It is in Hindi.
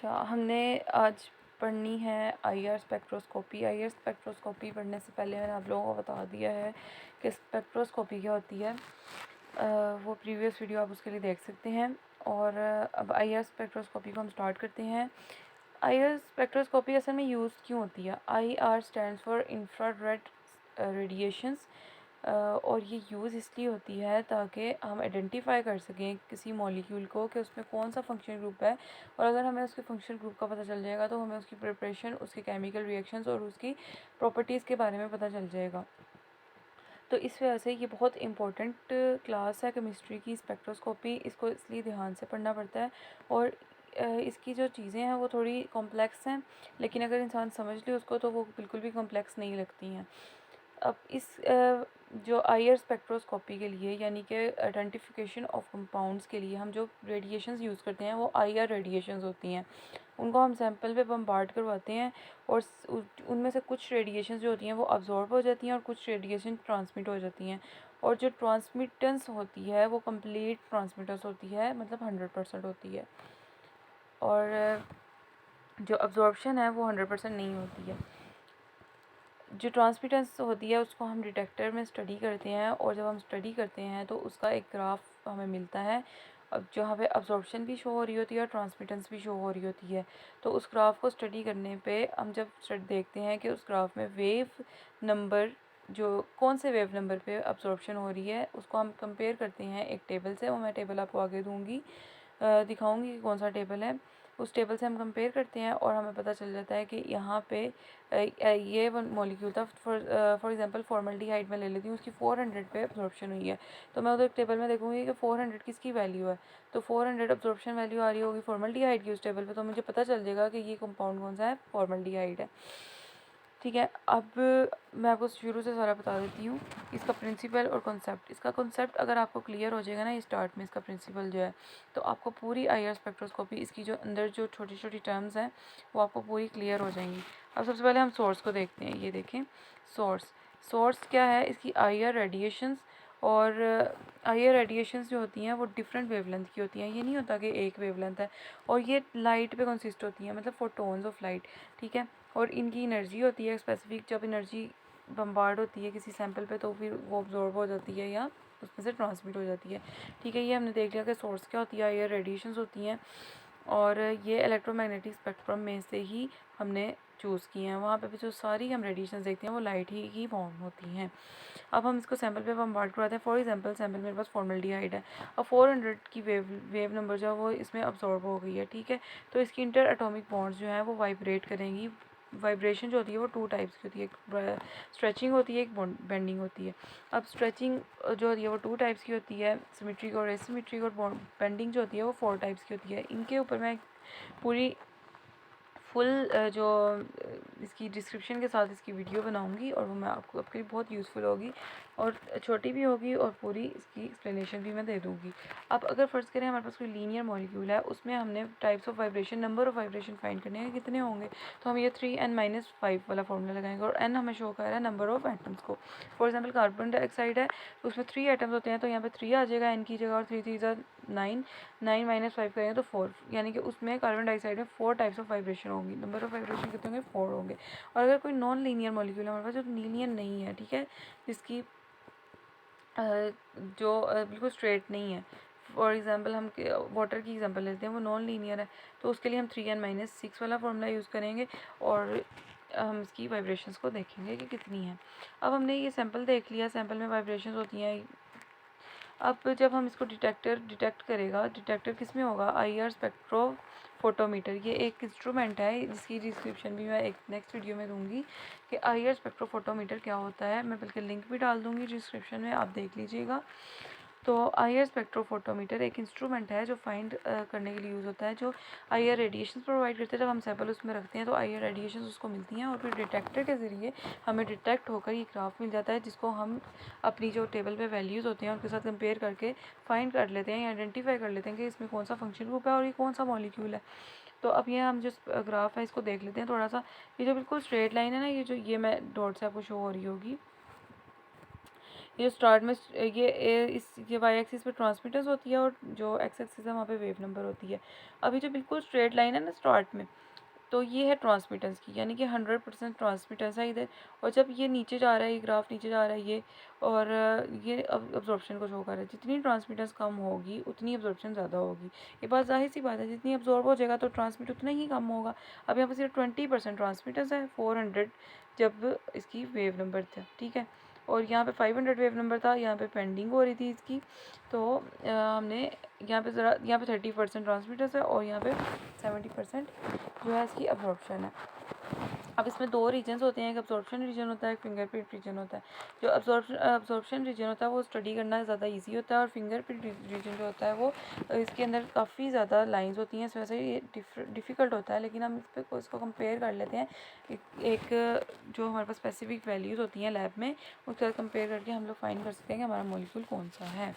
अच्छा, हमने आज पढ़नी है आईआर स्पेक्ट्रोस्कोपी। आईआर स्पेक्ट्रोस्कोपी पढ़ने से पहले मैंने आप लोगों को बता दिया है कि स्पेक्ट्रोस्कोपी क्या होती है। वो प्रीवियस वीडियो आप उसके लिए देख सकते हैं। और अब आईआर स्पेक्ट्रोस्कोपी को हम स्टार्ट करते हैं। आईआर स्पेक्ट्रोस्कोपी असल में यूज़ क्यों होती है? IR stands for infrared radiations. और ये यूज़ इसलिए होती है ताकि हम आइडेंटिफाई कर सकें किसी मॉलिक्यूल को कि उसमें कौन सा फंक्शन ग्रुप है। और अगर हमें उसके फंक्शन ग्रुप का पता चल जाएगा तो हमें उसकी प्रिपरेशन, उसके केमिकल रिएक्शंस और उसकी प्रॉपर्टीज़ के बारे में पता चल जाएगा। तो इस वजह से ये बहुत इंपॉर्टेंट क्लास है केमिस्ट्री की, स्पेक्ट्रोस्कोपी। इसको इसलिए ध्यान से पढ़ना पड़ता है। और इसकी जो चीज़ें हैं वो थोड़ी कॉम्प्लेक्स हैं, लेकिन अगर इंसान समझ ले उसको तो वो बिल्कुल भी कॉम्प्लेक्स नहीं लगती हैं। अब इस जो आईआर स्पेक्ट्रोस्कोपी के लिए, यानी कि आइडेंटिफिकेशन ऑफ कंपाउंड्स के लिए हम जो रेडिएशंस यूज़ करते हैं वो आईआर रेडिएशंस होती हैं। उनको हम सैंपल पे बम्बार्ड करवाते हैं और उनमें से कुछ रेडिएशंस जो होती हैं वो अब्जॉर्ब हो जाती हैं और कुछ रेडिएशन ट्रांसमिट हो जाती हैं। और जो ट्रांसमिटेंस होती है वो कंप्लीट ट्रांसमिटेंस होती है, मतलब 100% होती है। और जो अब्जॉर्प्शन है वो 100% नहीं होती है। जो ट्रांसमिटेंस होती है उसको हम डिटेक्टर में स्टडी करते हैं, और जब हम स्टडी करते हैं तो उसका एक ग्राफ हमें मिलता है। अब जहाँ पे अब्जॉर्प्शन भी शो हो रही होती है और ट्रांसमिटेंस भी शो हो रही होती है। तो उस ग्राफ को स्टडी करने पे हम जब देखते हैं कि उस ग्राफ में वेव नंबर, जो कौन से वेव नंबर पे अब्जॉर्प्शन हो रही है, उसको हम कंपेयर करते हैं एक टेबल से। वो मैं टेबल आपको आगे दूँगी, दिखाऊंगी कि कौन सा टेबल है। उस टेबल से हम कंपेयर करते हैं और हमें पता चल जाता है कि यहाँ पे ये वन मॉलिक्यूल था। फॉर एग्जांपल फॉर्मल्डिहाइड में ले लेती हूँ, उसकी 400 पे अब्जॉर्प्शन हुई है। तो मैं उधर टेबल में देखूँगी कि 400 किसकी वैल्यू है। तो 400 अब्जॉर्प्शन वैल्यू आ रही होगी फॉर्मल्डिहाइड की उस टेबल पे, तो मुझे पता चल जाएगा कि ये कंपाउंड कौन सा है, फॉर्मल्डिहाइड है। ठीक है, अब मैं आपको शुरू से सारा बता देती हूँ, इसका प्रिंसिपल और कॉन्सेप्ट। इसका कॉन्सेप्ट अगर आपको क्लियर हो जाएगा ना ये स्टार्ट में, इसका प्रिंसिपल जो है, तो आपको पूरी आईआर स्पेक्ट्रोस्कोपी, इसकी जो अंदर जो छोटी छोटी टर्म्स हैं वो आपको पूरी क्लियर हो जाएंगी। अब सबसे पहले हम सोर्स को देखते हैं। ये देखें सोर्स क्या है इसकी, आईआर रेडिएशंस। और आईआर रेडिएशंस जो होती हैं वो डिफरेंट वेवलेंथ की होती हैं। ये नहीं होता कि एक वेवलेंथ है। और ये लाइट पे कंसिस्ट होती हैं, मतलब फोटोन्स ऑफ लाइट। ठीक है, और इनकी एनर्जी होती है स्पेसिफिक। जब एनर्जी बम्बार्ड होती है किसी सैंपल पे तो फिर वो अब्जॉर्ब हो जाती है या उसमें से ट्रांसमिट हो जाती है। ठीक है, ये हमने देख लिया कि सोर्स क्या होती है, ये रेडिएशंस होती हैं। और ये इलेक्ट्रोमैग्नेटिक स्पेक्ट्रम में से ही हमने चूज़ किए हैं। वहाँ पे भी जो सारी हम रेडिएशंस देखते हैं वो लाइट ही की फॉर्म होती हैं। अब हम इसको सैंपल पे बम्बार्ड करवाते हैं। फॉर एग्जांपल सैंपल मेरे पास फॉर्मल्डिहाइड है। अब 400 की वेव नंबर जो है वो इसमें अब्जॉर्ब हो गई है। ठीक है, तो इसकी इंटर एटॉमिक बॉन्ड्स जो हैं वो वाइब्रेट करेंगी। वाइब्रेशन जो होती है वो 2 टाइप्स की होती है, एक स्ट्रेचिंग होती है, एक बेंडिंग होती है। अब स्ट्रेचिंग जो होती है वो 2 टाइप्स की होती है, सिमेट्रिक और एसिमेट्रिक। और बेंडिंग जो होती है वो 4 टाइप्स की होती है। इनके ऊपर मैं पूरी फुल जो इसकी डिस्क्रिप्शन के साथ इसकी वीडियो बनाऊंगी, और वो मैं आपको आपके लिए बहुत यूज़फुल होगी और छोटी भी होगी, और पूरी इसकी एक्सप्लेनेशन भी मैं दे दूँगी। अब अगर फ़र्ज़ करें हमारे पास कोई लीनियर मॉलिक्यूल है, उसमें हमने types of vibration, number of vibration find करने हैं, कितने होंगे। तो हम ये 3n-5 वाला फॉर्मूला लगाएंगे, और n हमें शो कर रहा है नंबर ऑफ़ एटम्स को। फॉर एग्जाम्पल कार्बन डाइऑक्साइड है तो उसमें 3 एटम्स होते हैं, तो यहाँ पे 3 आ जाएगा n की जगह, और 3 3 9, 9 - 5 करेंगे तो 4, यानी कि उसमें कार्बन डाइऑक्साइड में 4 टाइप्स ऑफ वाइब्रेशन होंगी। नंबर ऑफ वाइब्रेशन कितने होंगे, 4 होंगे। और अगर कोई नॉन लीनियर मॉलिक्यूल है हमारे पास, जो लीनियर नहीं है, ठीक है, जिसकी जो बिल्कुल स्ट्रेट नहीं है, फॉर एग्जांपल हम वाटर की एग्जांपल लेते हैं, वो नॉन लीनियर है, तो उसके लिए हम 3n - 6 वाला फॉर्मूला यूज़ करेंगे, और हम इसकी वाइब्रेशंस को देखेंगे कि कितनी है। अब हमने ये सैंपल देख लिया, सैंपल में वाइब्रेशंस होती हैं। अब जब हम इसको डिटेक्ट करेगा, डिटेक्टर किस में होगा, आईआर स्पेक्ट्रोफोटोमीटर। ये एक इंस्ट्रूमेंट है जिसकी डिस्क्रिप्शन भी मैं एक नेक्स्ट वीडियो में दूंगी कि आईआर स्पेक्ट्रोफोटोमीटर क्या होता है। मैं बल्कि लिंक भी डाल दूंगी डिस्क्रिप्शन में, आप देख लीजिएगा। तो आईआर स्पेक्ट्रोफोटोमीटर एक इंस्ट्रूमेंट है जो फाइंड करने के लिए यूज़ होता है, जो आईआर रेडिएशन प्रोवाइड करते हैं। जब हम सैंपल उसमें रखते हैं तो आईआर रेडिएशन उसको मिलती हैं, और फिर डिटेक्टर के ज़रिए हमें डिटेक्ट होकर ये ग्राफ मिल जाता है, जिसको हम अपनी जो टेबल पे वैल्यूज़ होते हैं उनके साथ कंपेयर करके फाइंड कर लेते हैं या आइडेंटिफाई कर लेते हैं कि इसमें कौन सा फंक्शन ग्रुप है और ये कौन सा मॉलिक्यूल है। तो अब ये हम जो ग्राफ है इसको देख लेते हैं थोड़ा सा। ये जो बिल्कुल स्ट्रेट लाइन है ना, ये जो ये मैं डॉट से आपको शो हो रही होगी, ये स्टार्ट में ये वाई एक्सिस पे ट्रांसमिटेंस होती है और जो एक्स एक्सिस है वहाँ पे वेव नंबर होती है। अभी जो बिल्कुल स्ट्रेट लाइन है ना स्टार्ट में, तो ये है ट्रांसमिटेंस की, यानी कि 100% ट्रांसमिटेंस है इधर। और जब ये नीचे जा रहा है, ये ग्राफ नीचे जा रहा है ये, और ये अब्जॉर्प्शन को शो कर रहा है। जितनी ट्रांसमिटेंस कम होगी उतनी अब्जॉर्प्शन ज़्यादा होगी। ये बात जाहिर सी बात है, जितनी अब्जॉर्ब हो जाएगा तो ट्रांसमिट उतना ही कम होगा। अब यहाँ पर सिर्फ 20% ट्रांसमिटेंस है, 400 जब इसकी वेव नंबर था, ठीक है। और यहाँ पे 500 वेव नंबर था, यहाँ पे पेंडिंग हो रही थी इसकी। तो हमने यहाँ पे 30% ट्रांसमिटेंस है और यहाँ पे 70% जो है इसकी अब्जॉर्प्शन है। अब इसमें दो रीजन्स होते हैं, एक अब्जॉर्प्शन रीजन होता है, एक फिंगरप्रिंट रीजन होता है। जो अब्जॉर्प्शन रीजन होता है वो स्टडी करना ज़्यादा इजी होता है, और फिंगरप्रिंट रीजन जो होता है वो इसके अंदर काफ़ी ज़्यादा लाइंस होती हैं, इस वजह से ये डिफ़िकल्ट होता है। लेकिन हम इस पर इसको कंपेयर कर लेते हैं। एक जो हमारे पास स्पेसिफिक वैल्यूज़ होती हैं लैब में, उसके साथ कंपेयर करके हम लोग फाइंड कर सकते हैं कि हमारा मॉलिक्यूल कौन सा है।